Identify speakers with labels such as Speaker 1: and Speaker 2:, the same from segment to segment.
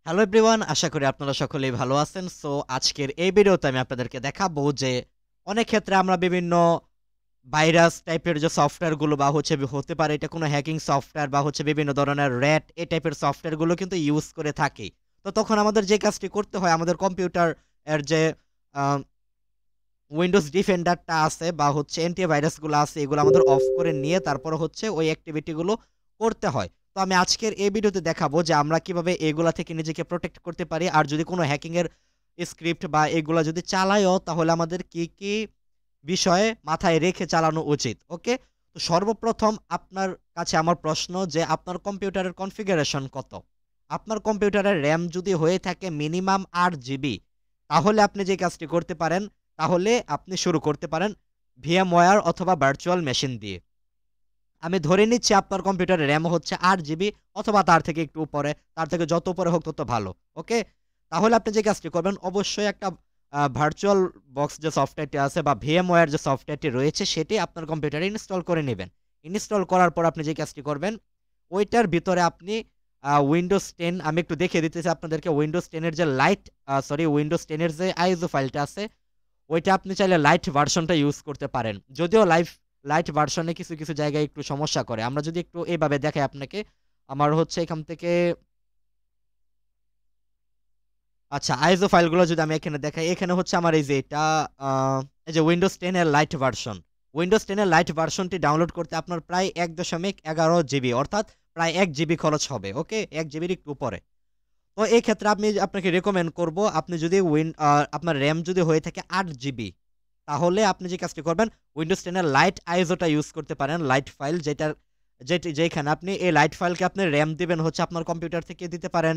Speaker 1: Hello everyone, আশা করি আপনারা সকলেই ভালো আছেন। সো আজকের এই ভিডিওতে আমি আপনাদেরকে দেখাবো যে অনেক ক্ষেত্রে আমরা বিভিন্ন ভাইরাস টাইপের যে সফটওয়্যারগুলো বা হতে পারে এটা কোনো হ্যাকিং সফটওয়্যার বা বিভিন্ন ধরনের র্যাট এই টাইপের সফটওয়্যারগুলো কিন্তু ইউজ করে থাকি। তো তখন আমাদের যে কাজটি করতে হয় আমাদের কম্পিউটার এর যে উইন্ডোজ ডিফেন্ডারটা আছে বা অ্যান্টিভাইরাসগুলো আছে এগুলো আমাদের অফ করে নিয়ে তারপরে ওই অ্যাক্টিভিটিগুলো করতে হয়। তো আমি আজকের এই ভিডিওতে দেখাবো যে আমরা কিভাবে এগুলা থেকে নিজেকে প্রোটেক্ট করতে পারি। আর যদি কোনো হ্যাকিং এর স্ক্রিপ্ট বা এগুলা যদি চালাইও তাহলে আমাদের কি বিষয়ে মাথায় রেখে চালানো উচিত। ওকে? তো সর্বপ্রথম আপনার কাছে আমার প্রশ্ন যে আপনার কম্পিউটারের কনফিগারেশন কত? আপনার কম্পিউটারের RAM যদি হয়ে থাকে মিনিমাম ৮ জিবি তাহলে আপনি যে কাজটি করতে পারেন তাহলে আপনি শুরু করতে পারেন VMware অথবা ভার্চুয়াল মেশিন দিয়ে। আমি ধরে নিচ্ছি আপনার কম্পিউটারের RAM হচ্ছে ৮ জিবি অথবা তার থেকে একটু উপরে, তার থেকে যত উপরে হোক তত ভালো। ওকে? তাহলে আপনি যে কাজটি করবেন অবশ্যই একটা ভার্চুয়াল বক্স যে সফটওয়্যারটি আছে বা VMware যে সফটওয়্যারটি রয়েছে সেটি আপনার কম্পিউটারে ইনস্টল করে নিবেন। ইনস্টল করার পর আপনি যে কাজটি করবেন ওইটার ভিতরে আপনি Windows 10 আমি একটু দেখিয়ে দিতেছি আপনাদেরকে Windows 10 এর যে Windows 10 এর যে ISO ফাইলটা আছে ওইটা আপনি চাইলে লাইট ভার্সনটা ইউজ করতে পারেন। যদিও লাইট ভার্সনে কিছু জায়গায় একটু সমস্যা করে। আমরা যদি একটু এভাবে দেখাই আপনাকে, আমার এখান থেকে আচ্ছা আইএসও ফাইলগুলো যদি আমি এখানে দেখাই, এখানে আমার এই যে এটা আ এই যে Windows 10 এর লাইট ভার্সন। Windows 10 এর লাইট ভার্সনটি ডাউনলোড করতে আপনার প্রায় ১.১১ জিবি অর্থাৎ প্রায় ১ জিবি খরচ হবে। ওকে? ১ জিবির একটু উপরে। তো এই ক্ষেত্রে আমি আপনাকে রেকমেন্ড করব আপনি যদি আপনার RAM যদি হয়ে থাকে ৮ জিবি তাহলে আপনি যে কাজটি করবেন Windows 10 এর লাইট আইএসওটা ইউজ করতে পারেন। লাইট ফাইল যেখানে আপনি এই লাইট ফাইলকে আপনি RAM দিবেন আপনার কম্পিউটার থেকে দিতে পারেন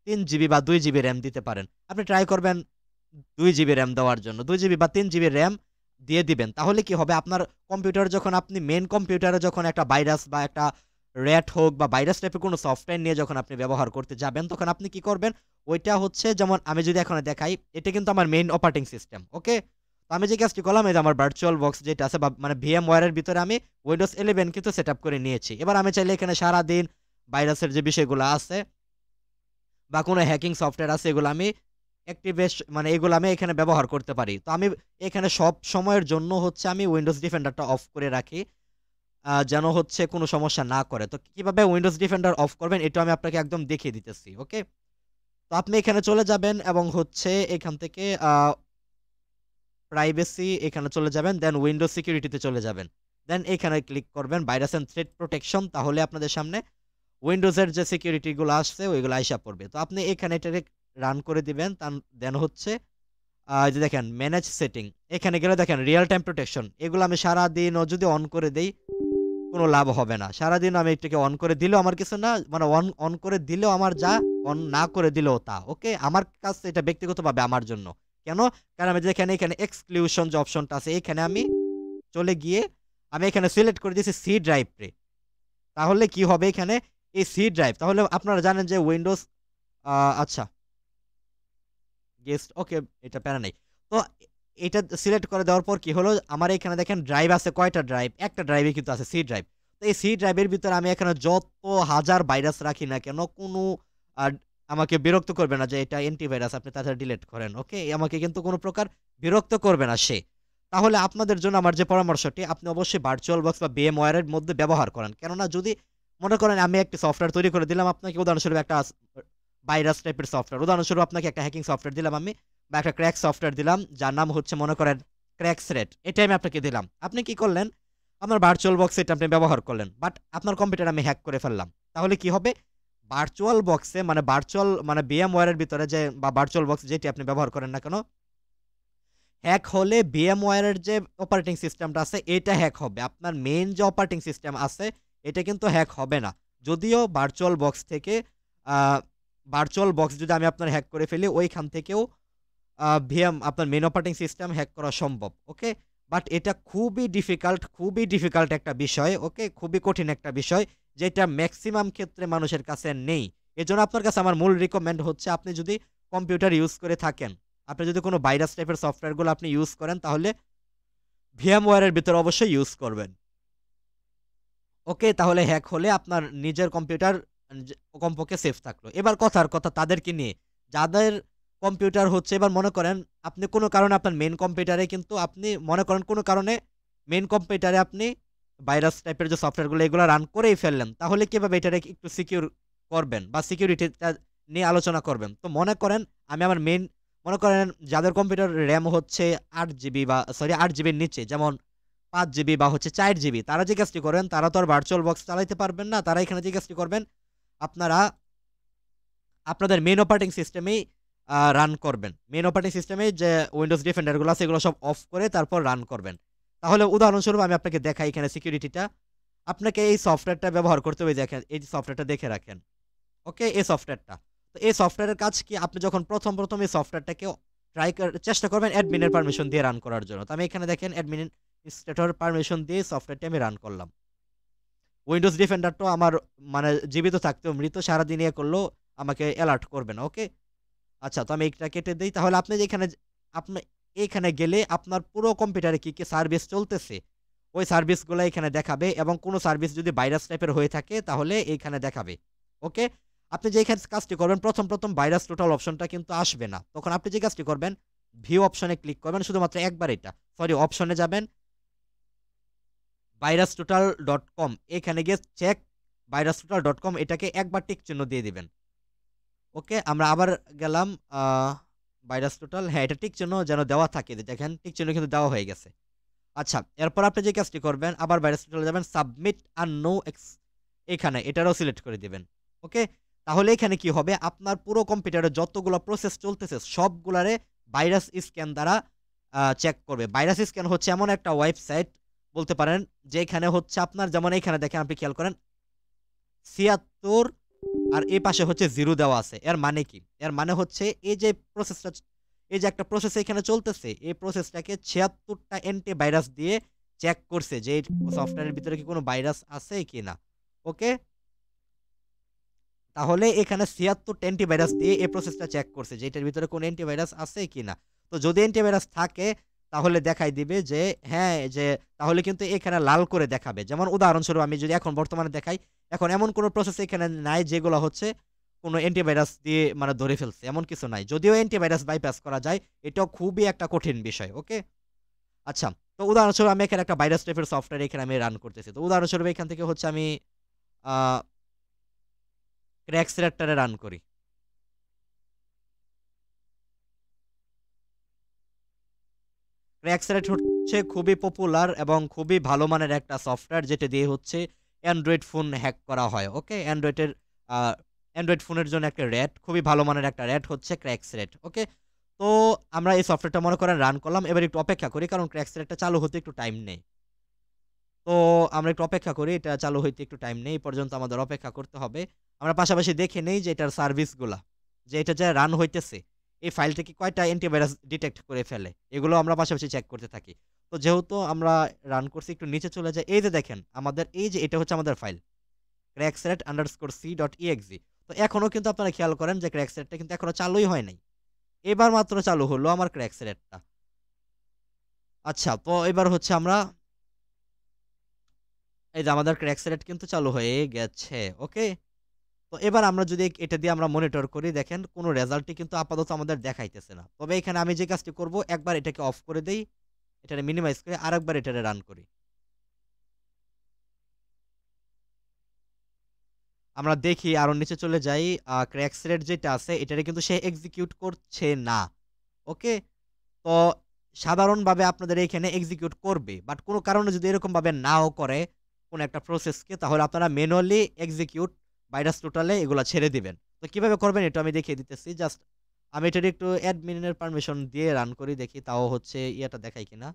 Speaker 1: ৩ জিবি বা ২ জিবি RAM দিতে পারেন। আপনি ট্রাই করবেন ২ জিবি RAM দেওয়ার জন্য। ২ জিবি বা ৩ জিবি RAM দিয়ে দিবেন। তাহলে কি হবে আপনার কম্পিউটার যখন আপনি মেইন কম্পিউটারে যখন একটা ভাইরাস বা একটা র‍্যাট হোক বা ভাইরাস টাইপের কোনো সফটওয়্যার নিয়ে যখন আপনি ব্যবহার করতে যাবেন তখন আপনি কি করবেন? ওইটা যেমন আমি যদি এখানে দেখাই এটা কিন্তু আমার মেইন অপারেটিং সিস্টেম। ওকে? তো আমি যে কাজটি করলাম এই যে আমার ভার্চুয়াল বক্স যেটা আছে বা মানে VMware এর ভিতরে আমি Windows 11 কিন্তু সেটআপ করে নিয়েছি। এবার আমি চাইলে এখানে সারাদিন ভাইরাসের যে বিষয়গুলো আছে বা কোনো হ্যাকিং সফটওয়্যার আছে এগুলো আমি এগুলো আমি এখানে ব্যবহার করতে পারি। তো আমি এখানে সব সময়ের জন্য আমি উইন্ডোজ ডিফেন্ডারটা অফ করে রাখি। যেন কোনো সমস্যা না করে। তো কিভাবে উইন্ডোজ ডিফেন্ডার অফ করবেন এটাও আমি আপনাকে একদম দেখিয়ে দিতেছি। ওকে? তো আপনি এখানে চলে যাবেন এবং এখান থেকে প্রাইভেসি এখানে চলে যাবেন, দেন উইন্ডোজ সিকিউরিটিতে চলে যাবেন। দেন এখানে ক্লিক করবেন ভাইরাস এন্ড থ্রেট প্রোটেকশন তাহলে আপনাদের সামনে উইন্ডোজের যে সিকিউরিটি গুলো আসছে ওইগুলো আইসা পড়বে। তো আপনি এখানে এটাকে রান করে দিবেন। দেন এই যে দেখেন ম্যানেজ সেটিং এখানে গেলে দেখেন রিয়াল টাইম প্রোটেকশন এগুলো আমি সারাদিনও যদি অন করে দেই কোনো লাভ হবে না। সারাদিন আমি এটাকে অন করে দিলেও আমার কিছু না মানে অন অন করে দিলেও আমার যা, অন না করে দিলেও তা। ওকে? আমার কাছে এটা ব্যক্তিগতভাবে আমার জন্য। কেন? কারণ আমি দেখেন এখানে এক্সক্লুশন যে অপশনটা আছে এখানে আমি চলে গিয়ে আমি এখানে সিলেক্ট করে দিয়েছি সি ড্রাইভ রে। তাহলে কি হবে এখানে এই সি ড্রাইভ তাহলে আপনারা জানেন যে উইন্ডোজ আ আচ্ছা গেস্ট ওকে এটা প্যারা নাই। তো এটা সিলেক্ট করে দেওয়ার পর কি হলো আমার এখানে দেখেন ড্রাইভ আছে কয়টা ড্রাইভ? একটা ড্রাইভে কিন্তু আছে সি ড্রাইভ। তো এই সি ড্রাইভের ভিতরে আমি এখানে যত হাজার ভাইরাস রাখি না কেন কোনো আ আমাকে বিরক্ত করবে না যে এটা অ্যান্টিভাইরাস আপনি তাড়াতাড়ি ডিলিট করেন। ওকে? আমাকে কিন্তু কোনো প্রকার বিরক্ত করবে না সে। তাহলে আপনাদের জন্য আমার যে পরামর্শটি আপনি অবশ্যই ভার্চুয়াল বক্স বা VMware এর মধ্যে ব্যবহার করেন। কেননা যদি মনে করেন আমি একটি সফটওয়্যার তৈরি করে দিলাম আপনাকে উদাহরণস্বরূপ একটা ভাইরাস টাইপের সফটওয়্যার। উদাহরণস্বরূপ আপনাকে একটা হ্যাকিং সফটওয়্যার দিলাম আমি বা একটা ক্র্যাক সফটওয়্যার দিলাম যার নাম মনে করেন ক্র্যাকসরেট। এটাই আমি আপনাকে দিলাম। আপনি কি করলেন? আপনার ভার্চুয়াল বক্স এটা আপনি ব্যবহার করলেন। বাট আপনার কম্পিউটার আমি হ্যাক করে ফেললাম। তাহলে কি হবে? ভার্চুয়াল বক্সে মানে VMware এর ভিতরে যে বা ভার্চুয়াল বক্স যেটি আপনি ব্যবহার করেন না কেন হ্যাক হলে VMware এর যে অপারেটিং সিস্টেমটা আছে এটা হ্যাক হবে। আপনার মেইন যে অপারেটিং সিস্টেম আছে এটা কিন্তু হ্যাক হবে না। যদিও আ ভার্চুয়াল বক্স যদি আমি আপনার হ্যাক করে ফেলি ওইখান থেকেও আপনার মেইন অপারেটিং সিস্টেম হ্যাক করা সম্ভব। ওকে? বাট এটা খুবই ডিফিকাল্ট একটা বিষয়। ওকে? খুবই কঠিন একটা বিষয় যেটা মেক্সিমাম ক্ষেত্রে মানুষের কাছে নেই। এজন্য আপনার কাছে আমার মূল রিকমেন্ড আপনি যদি কম্পিউটার ইউজ করে থাকেন, আপনি যদি কোনো ভাইরাস টাইপের সফটওয়্যার গুলো আপনি ইউজ করেন তাহলে VMware এর ভিতরে অবশ্যই ইউজ করবেন। ওকে? তাহলে হ্যাক হলে আপনার নিজের কম্পিউটার কমপক্ষে সেফ থাকলো। এবার কথার কথা তাদেরকে নিয়ে, যাদের কম্পিউটার হচ্ছে, এবার মনে করেন আপনি কোনো কারণে আপনার মেইন কম্পিউটারে কিন্তু আপনি মনে করেন কোনো কারণে মেইন কম্পিউটারে আপনি ভাইরাস টাইপের যে সফটওয়্যারগুলো এগুলো রান করেই ফেললেন। তাহলে কিভাবে এটারে একটু সিকিউর করবেন বা সিকিউরিটিটা নিয়ে আলোচনা করবেন। তো মনে করেন আমি আমার মেইন, মনে করেন যাদের কম্পিউটার র‍্যাম হচ্ছে ৮ জিবি বা সরি ৮ জিবির নিচে, যেমন ৫ জিবি বা হচ্ছে ৪ জিবি, তারা যে কাজটি করেন তারা তো আর ভার্চুয়াল বক্স চালাইতে পারবেন না। তারা এখানে যে কাজটি করবেন, আপনারা আপনাদের মেইন অপারেটিং সিস্টেমেই রান করবেন। মেইন অপারেটিং সিস্টেমে যে উইন্ডোজ ডিফেন্ডার গুলো আছে এগুলো সব অফ করে তারপর রান করবেন। তাহলে উদাহরণস্বরূপ আমি আপনাকে দেখাই এখানে সিকিউরিটিটা। আপনাকে এই সফটওয়্যারটা ব্যবহার করতে হবে, দেখেন এই যে সফটওয়্যারটা দেখে রাখেন। ওকে, এই সফটওয়্যারটা। তো এই সফটওয়্যারের কাজ কি, আপনি যখন প্রথম এই সফটওয়্যারটাকে চেষ্টা করবেন অ্যাডমিনের পারমিশন দিয়ে রান করার জন্য। তো আমি এখানে দেখেন অ্যাডমিনিস্ট্রেটর পারমিশন দিয়ে সফটওয়্যারটি আমি রান করলাম। উইন্ডোজ ডিফেন্ডারটা আমার মানে জীবিত থাকতেও মৃত, সারাদিন ইয়ে করলেও আমাকে অ্যালার্ট করবে না। ওকে? আচ্ছা, তো আমি এইটা কেটে দেই। তাহলে আপনি যেখানে আপনি এইখানে গেলে আপনার পুরো কম্পিউটারে কি সার্ভিস চলতেছে, ওই সার্ভিসগুলা এখানে দেখাবে, এবং কোনো সার্ভিস যদি ভাইরাস টাইপের হয়ে থাকে তাহলে এইখানে দেখাবে। ওকে? আপনি যে এখানে কাজটি করবেন, প্রথম ভাইরাস টোটাল অপশনটা কিন্তু আসবে না। তখন আপনি যে কাজটি করবেন, ভিউ অপশনে ক্লিক করবেন শুধুমাত্র একবার এটা। সরি, অপশনে যাবেন, virustotal.com, এখানে গিয়ে চেক virustotal.com, এটাকে একবার টিক চিহ্ন দিয়ে দিবেন। ওকে, আমরা আবার গেলাম ভাইরাস টোটাল, হ্যাঁ এটা টিক চিহ্ন যেন দেওয়া থাকে, দেখেন টিক চিহ্ন কিন্তু দেওয়া হয়ে গেছে। আচ্ছা, এরপর আপনি যে কাজটি করবেন, আবার ভাইরাস টোটালে যাবেন, সাবমিট আর নো এখানে এটারও সিলেক্ট করে দিবেন। ওকে, তাহলে এখানে কি হবে, আপনার পুরো কম্পিউটারে যতগুলো প্রসেস চলতেছে সবগুলারে ভাইরাস স্ক্যান দ্বারা চেক করবে। ভাইরাস স্ক্যান হচ্ছে এমন একটা ওয়েবসাইট বলতে পারেন, যেখানে হচ্ছে আপনার, যেমন এখানে দেখেন, আপনি খেয়াল করেন ৭৬ আর এই পাশে হচ্ছে 0 দেওয়া আছে। এর মানে কি? এর মানে হচ্ছে এই যে প্রসেসটা, এই যে একটা প্রসেস এখানে চলতেছে, এই প্রসেসটাকে ৭৬ টা অ্যান্টিভাইরাস দিয়ে চেক করছে যে এই সফটওয়্যারের ভিতরে কি কোনো ভাইরাস আছে কিনা। ওকে? তাহলে এখানে ৭৬ টা অ্যান্টিভাইরাস দিয়ে এই প্রসেসটা চেক করছে যে এটার ভিতরে কোনো অ্যান্টিভাইরাস আছে কিনা। তো যদি অ্যান্টিভাইরাস থাকে তাহলে দেখাই দিবে যে হ্যাঁ, যে তাহলে কিন্তু এখানে লাল করে দেখাবে। যেমন উদাহরণস্বরূপ আমি যদি এখন বর্তমানে দেখাই, এখন এমন কোনো প্রসেস এখানে নাই যেগুলো হচ্ছে কোনো অ্যান্টিভাইরাস দিয়ে মানে ধরে ফেলছে। এমন কিছু নাই। যদিও অ্যান্টিভাইরাস বাইপাস করা যায়, এটাও খুবই একটা কঠিন বিষয়। ওকে? আচ্ছা, তো উদাহরণস্বরূপ আমি এখানে একটা ভাইরাস টাইপের সফটওয়্যার এখানে আমি রান করতেছি। তো উদাহরণস্বরূপ এখান থেকে হচ্ছে আমি আ ক্র্যাকসরেটটারে রান করি। ক্র্যাকসরেট হচ্ছে খুবই পপুলার এবং খুবই ভালো মানের একটা সফটওয়্যার, যেটা দিয়ে হচ্ছে অ্যান্ড্রয়েড ফোন হ্যাক করা হয়। ওকে? আ অ্যান্ড্রয়েড ফোনের জন্য একটা র‍্যাট, খুবই ভালো মানের একটা র‍্যাট হচ্ছে ক্র্যাকসরেট। ওকে? তো আমরা এই সফটওয়্যারটা মনে করেন রান করলাম। এবার একটু অপেক্ষা করি, কারণ ক্র্যাকসরেটটা চালু হতে একটু টাইম নেয়। তো আমরা একটু অপেক্ষা করি, এটা চালু হইতে একটু টাইম নেই, এই পর্যন্ত আমাদের অপেক্ষা করতে হবে। আমরা পাশাপাশি দেখে নেই যে এটার সার্ভিসগুলা, যে এটা যে রান হইতেছে, এই ফাইলটা কি কয়টা অ্যান্টিভাইরাস ডিটেক্ট করে ফেলে, এগুলো আমরা পাশাপাশি চেক করতে থাকি। তো যেহেতু আমরা রান করছি, একটু নিচে চলে যাই। এই যে দেখেন আমাদের এই যে এটা হচ্ছে আমাদের ফাইল crackset_c.exe। তো এখনো কিন্তু আপনারা খেয়াল করেন যে ক্র্যাকসরেটটা কিন্তু এখনো চালুই হয় নাই। এবার মাত্র চালু হলো আমার ক্র্যাকসরেটটা। আচ্ছা, তো এবার হচ্ছে আমরা, এই যে আমাদের ক্র্যাকসরেট কিন্তু চালু হয়ে গেছে। ওকে? তো এবার আমরা যদি এটা দিয়ে আমরা মনিটর করি, দেখেন কোনো রেজাল্টই কিন্তু আপাতত আমাদের দেখাইতেছে না। তবে এখানে আমি যে কাজটি করব, একবার এটাকে অফ করে দেই, এটারে মিনিমাইজ করে আরেকবার এটারে রান করি। আমরা দেখি আরো নিচে চলে যাই, ক্র্যাকসরেট যেটা আছে এটারে কিন্তু সে এক্সিকিউট করছে না। ওকে? তো সাধারণভাবে আপনাদের এখানে এক্সিকিউট করবে। বাট কোনো কারণে যদি এরকমভাবে নাও করে কোনো একটা প্রসেসকে, তাহলে আপনারা ম্যানুয়ালি এক্সিকিউট ভাইরাস টোটালে এগুলা ছেড়ে দিবেন। তো কিভাবে করবেন এটা আমি দেখিয়ে দিতেছি। জাস্ট আমি এটার একটু অ্যাডমিনের পারমিশন দিয়ে রান করি, দেখি তাও হচ্ছে ইয়েটা দেখায় কিনা।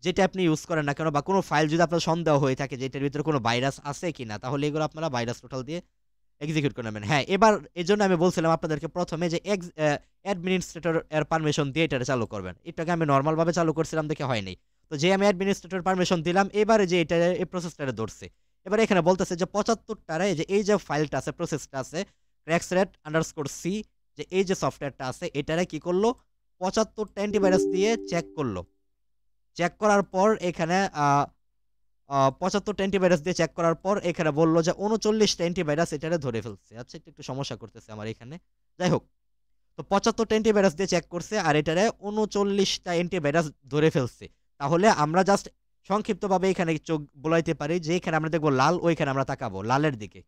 Speaker 1: যেটা আপনি ইউজ করেন না কেন, বা কোনো ফাইল যদি আপনার সন্দেহ হয়ে থাকে যে এটার ভিতরে কোনো ভাইরাস আছে কিনা, তাহলে এগুলো আপনারা ভাইরাস টোটাল দিয়ে এক্সিকিউট করে নেবেন। হ্যাঁ, এবার এজন্য আমি বলছিলাম আপনাদেরকে ১ম এ যে অ্যাডমিনিস্ট্রেটর এর পারমিশন দিয়ে এটারে চালু করবেন। এটাকে আমি নরমাল ভাবে চালু করছিলাম দেখে হয় নাই। তো যে আমি অ্যাডমিনিস্ট্রেটর পারমিশন দিলাম, এবারে যে এটা এই প্রসেসটারে ধরছে। এবার এখানে বলতেছে যে ৭৫ টারে যে এই যে ফাইলটা আছে, প্রসেসটা আছে crackset_c, যে এই যে সফটওয়্যারটা আছে এটারে কি করলো, ৭৫ টা অ্যান্টিভাইরাস দিয়ে চেক করলো। চেক করার পর এখানে ৭৫টা অ্যান্টিভাইরাস দিয়ে চেক করার পর এখানে বলল যে ৩৯টা অ্যান্টিভাইরাস এটারে ধরে ফেলছে। আচ্ছা এটা একটু সমস্যা করতেছে আমার এখানে। যাই হোক। তো ৭৫টা অ্যান্টিভাইরাস দিয়ে চেক করছে আর এটারে ৩৯টা অ্যান্টিভাইরাস ধরে ফেলছে। তাহলে আমরা জাস্ট সংক্ষিপ্তভাবে এখানে চোখ বুলাইতে পারি যে এখানে আমরা দেখব লাল, ওইখানে আমরা তাকাবো লালের দিকে।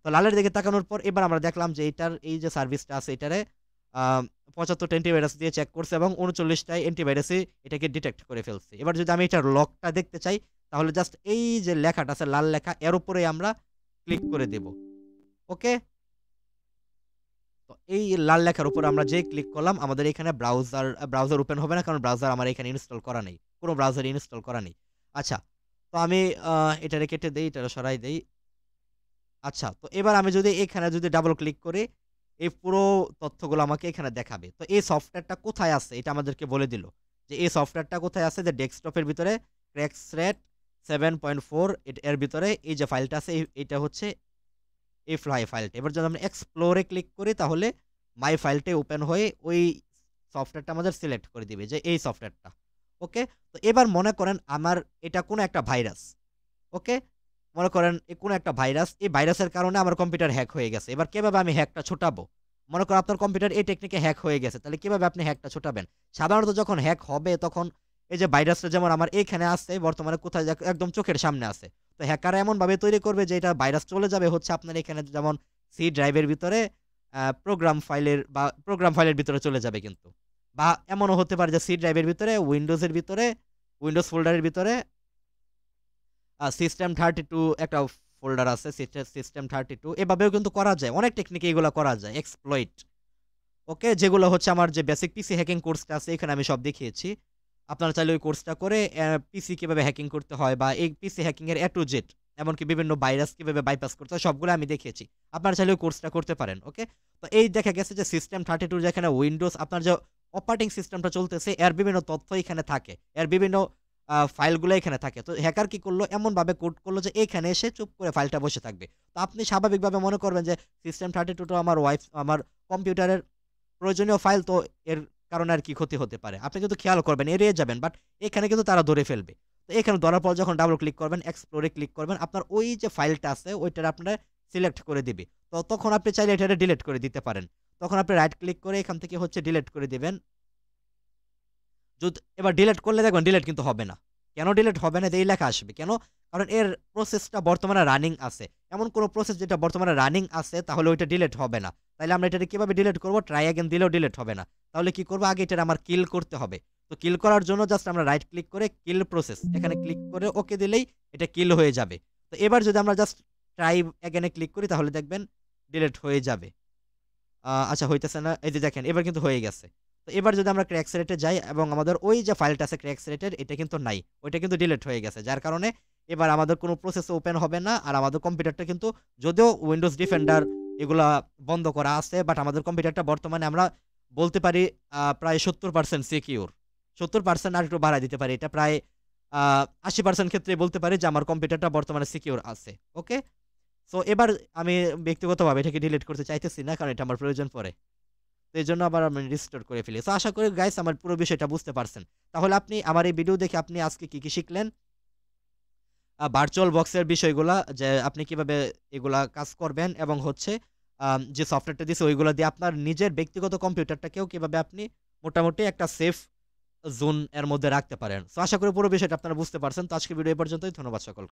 Speaker 1: তো লালের দিকে তাকানোর পর এবার আমরা দেখলাম যে এটার এই যে সার্ভিসটা আছে এটারে আ ৭৫টা অ্যান্টিভাইরাস দিয়ে চেক করছে এবং ৩৯টা অ্যান্টিভাইরাসই এটাকে ডিটেক্ট করে ফেলছে। এবার যদি আমি এটার লকটা দেখতে চাই তাহলে জাস্ট এই যে লেখাটা আছে লাল লেখা এর উপরেই আমরা ক্লিক করে দেব। ওকে? তো এই লাল লেখার উপর আমরা যেই ক্লিক করলাম আমাদের এখানে ব্রাউজার ওপেন হবে না কারণ ব্রাউজার আমার এখানে ইনস্টল করা নেই। কোন ব্রাউজার ইনস্টল করা নেই। আচ্ছা, তো আমি এটারে কেটে দেই, এটারে সরাই দেই। আচ্ছা, তো এবার আমি যদি এখানে যদি ডাবল ক্লিক করি, এই পুরো তথ্যগুলো আমাকে এখানে দেখাবে। তো এই সফটওয়্যারটা কোথায় আছে এটা আমাদেরকে বলে দিল। যে এই সফটওয়্যারটা কোথায় আছে যে ডেস্কটপের ভিতরে ক্র্যাকসরেট 7.4 এর ভিতরে এই যে ফাইলটা আছে এইটা হচ্ছে এই ফাইলটা। এবার যদি আমরা এক্সপ্লোর এ ক্লিক করি তাহলে মাই ফাইলটা ওপেন হয়ে ওই সফটওয়্যারটা আমাদের সিলেক্ট করে দিবে যে এই সফটওয়্যারটা। ওকে? তো এবার মনে করেন আমার এটা কোনো একটা ভাইরাস। ওকে? মনে করেন কোনো একটা ভাইরাস, এই ভাইরাসের কারণে আমার কম্পিউটার হ্যাক হয়ে গেছে। এবার কিভাবে আমি হ্যাকটা ছুটাবো? মনে করেন আপনার কম্পিউটার এই টেকনিকে হ্যাক হয়ে গেছে। তাহলে কিভাবে আপনি হ্যাকটা ছুটাবেন? সাধারণত যখন হ্যাক হবে তখন এই যে ভাইরাসটা যেমন আমার এইখানে আছে বর্তমানে কোথায় একদম চোখের সামনে আছে। তো হ্যাকাররা এমনভাবে তৈরি করবে যে এটা ভাইরাস চলে যাবে হচ্ছে আপনার এখানে যেমন সি ড্রাইভের ভিতরে প্রোগ্রাম ফাইলের ভিতরে চলে যাবে কিন্তু। বা এমনও হতে পারে যে সি ড্রাইভের ভিতরে উইন্ডোজ ফোল্ডারের ভিতরে সিস্টেম 32 একটা ফোল্ডার আছে সিস্টেম 32 এভাবেও কিন্তু করা যায়। অনেক টেকনিকে এগুলা করা যায়। এক্সপ্লয়েট। ওকে? যেগুলো হচ্ছে আমার যে বেসিক পিসি হ্যাকিং কোর্সটা আছে এখানে আমি সব দেখিয়েছি। আপনারা চাইলে ওই কোর্সটা করে পিসি কিভাবে হ্যাকিং করতে হয় বা এই পিসি হ্যাকিং এর A to Z এমনকি বিভিন্ন ভাইরাস কিভাবে বাইপাস করতে হয় সবগুলো আমি দেখিয়েছি। আপনারা চাইলে ওই কোর্সটা করতে পারেন। ওকে? তো এই দেখা গেছে যে সিস্টেম 32 যেখানে উইন্ডোজ আপনার যে অপারেটিং সিস্টেমটা চলতেছে এর বিভিন্ন তথ্য এখানে থাকে। এর বিভিন্ন ফাইলগুলো এখানে থাকে। তো হ্যাকার কি করলো? এমনভাবে কোড করলো যে এখানে এসে চুপ করে ফাইলটা বসে থাকবে। তো আপনি স্বাভাবিকভাবে মনে করবেন যে সিস্টেম 32 টা আমার কম্পিউটারের প্রয়োজনীয় ফাইল তো এর কারণে আর কি ক্ষতি হতে পারে। আপনি কিন্তু খেয়াল করবেন, এড়িয়ে যাবেন। বাট এখানে কিন্তু তারা ধরে ফেলবে। তো এখানে ধরার পর যখন ডাবল ক্লিক করবেন, এক্সপ্লোর এ ক্লিক করবেন, আপনার ওই যে ফাইলটা আছে ওইটার আপনার সিলেক্ট করে দিবে। তো তখন আপনি চাইলে এটারে ডিলিট করে দিতে পারেন। তখন আপনি রাইট ক্লিক করে এখান থেকে হচ্ছে ডিলিট করে দিবেন। এবার ডিলিট করলে দেখবেন ডিলিট কিন্তু হবে না। কেন ডিলিট হবে না? এই লেখা আসবে। কেন? কারণ এর প্রসেসটা বর্তমানে রানিং আছে। এমন কোন প্রসেস যেটা বর্তমানে রানিং আছে তাহলে ওইটা ডিলিট হবে না। তাইলে আমরা এটারে কিভাবে ডিলিট করব? ট্রাই এগেইন দিলেও ডিলিট হবে না। তাহলে কি করব? আগে এটারে আমার কিল করতে হবে। তো কিল করার জন্য জাস্ট আমরা রাইট ক্লিক করে কিল প্রসেস এখানে ক্লিক করে ওকে দিলেই এটা কিল হয়ে যাবে। তো এবার যদি আমরা জাস্ট ট্রাই এগেইন এ ক্লিক করি তাহলে দেখবেন ডিলিট হয়ে যাবে। আচ্ছা হইতেছে না। এই যে দেখেন এবার কিন্তু হয়ে গেছে। তো এবার যদি আমরা ক্র্যাকসরেট এ যাই এবং আমাদের ওই যে ফাইলটা আছে ক্র্যাকসরেট এর এটা কিন্তু নাই। ওইটা কিন্তু ডিলিট হয়ে গেছে। যার কারণে এবার আমাদের কোনো প্রসেস ওপেন হবে না। আর আমাদের কম্পিউটারটা কিন্তু যদিও উইন্ডোজ ডিফেন্ডার এগুলা বন্ধ করা আছে বাট আমাদের কম্পিউটারটা বর্তমানে আমরা বলতে পারি প্রায় ৭০% সিকিউর। ৭০% আর একটু বাড়ায় দিতে পারি। এটা প্রায় আ ৮০% ক্ষেত্রে বলতে পারি যে আমার কম্পিউটারটা বর্তমানে সিকিউর আছে। ওকে? সো এবার আমি ব্যক্তিগতভাবে এটাকে ডিলিট করতে চাইতেছি না কারণ এটা আমার প্রয়োজন পড়ে। তো এজন্য আবার আমি রিস্টোর করে ফেলি। সো আশা করি গাইস আমার পুরো বিষয়টা বুঝতে পারছেন। তাহলে আপনি আমার এই ভিডিও দেখে আপনি আজকে কি শিখলেন? ভার্চুয়াল বক্সের বিষয়গুলা যে আপনি কিভাবে এগুলা কাজ করবেন এবং হচ্ছে যে সফটওয়্যারটা দিছে ওইগুলা দিয়ে আপনার নিজের ব্যক্তিগত কম্পিউটারটাকেও কিভাবে আপনি মোটামুটি একটা সেফ জোন এর মধ্যে রাখতে পারেন। সো আশা করি পুরো বিষয়টা আপনারা বুঝতে পারছেন। তো আজকের ভিডিও এই পর্যন্তই। ধন্যবাদ সকলকে।